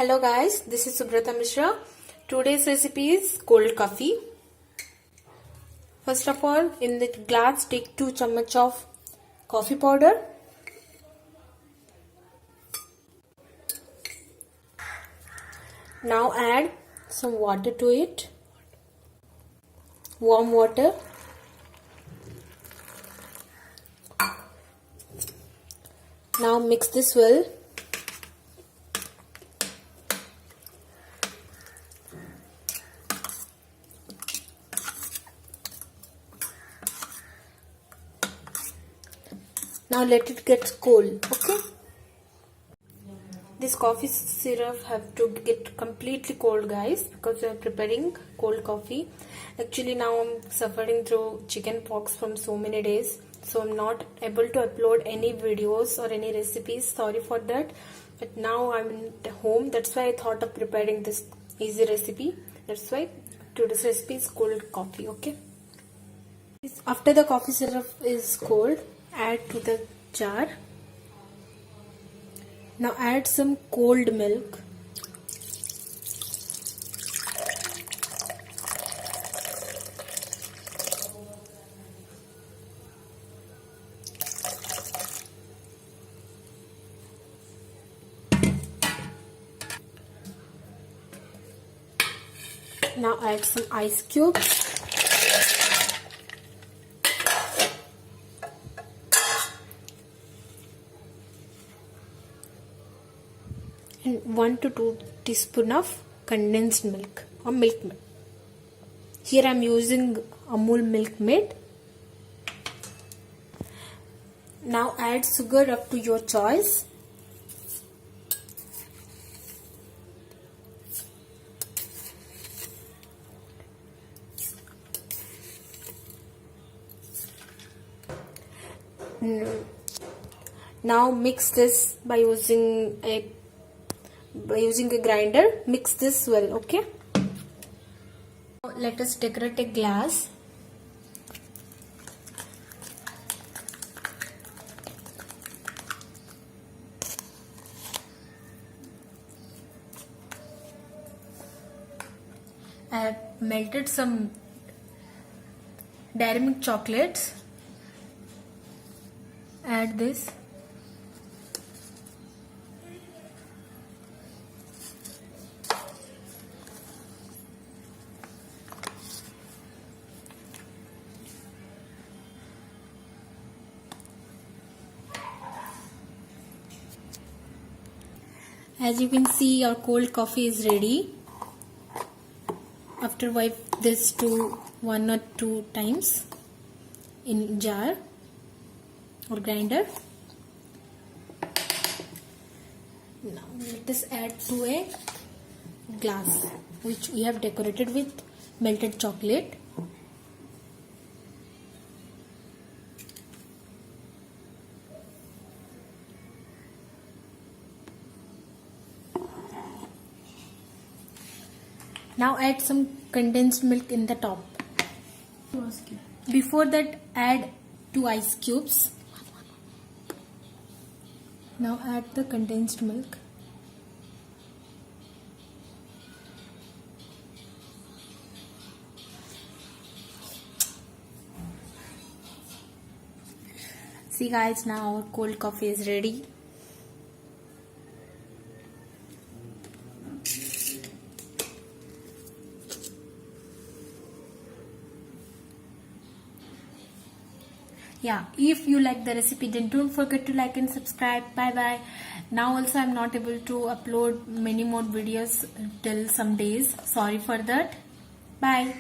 Hello guys, this is Subrata Mishra. Today's recipe is cold coffee. First of all, in the glass take 2 chammach of coffee powder. Now add some water to it. Warm water. Now mix this well. Now let it get cold, okay? This coffee syrup have to get completely cold guys, because we are preparing cold coffee. Actually now I'm suffering through chicken pox from so many days, so I'm not able to upload any videos or any recipes, sorry for that. But now I'm at home, that's why I thought of preparing this easy recipe. That's why today's recipe is cold coffee, okay? After the coffee syrup is cold, add to the jar. Now add some cold milk. Now add some ice cubes. And 1 to 2 teaspoons of condensed milk or milk maid. Here I am using Amul milk maid. Now add sugar up to your choice. Now mix this by using a grinder. Mix this well, okay? Now let us decorate a glass. I have melted some Dairy Milk chocolates. Add this. As you can see, our cold coffee is ready. After wipe this to 1 or 2 times in jar or grinder. Now let us add to a glass which we have decorated with melted chocolate. Now add some condensed milk in the top. Before that, add 2 ice cubes. Now add the condensed milk. See guys, now our cold coffee is ready. Yeah, if you like the recipe, then don't forget to like and subscribe. Bye bye. Now also I'm not able to upload many more videos till some days. Sorry for that. Bye.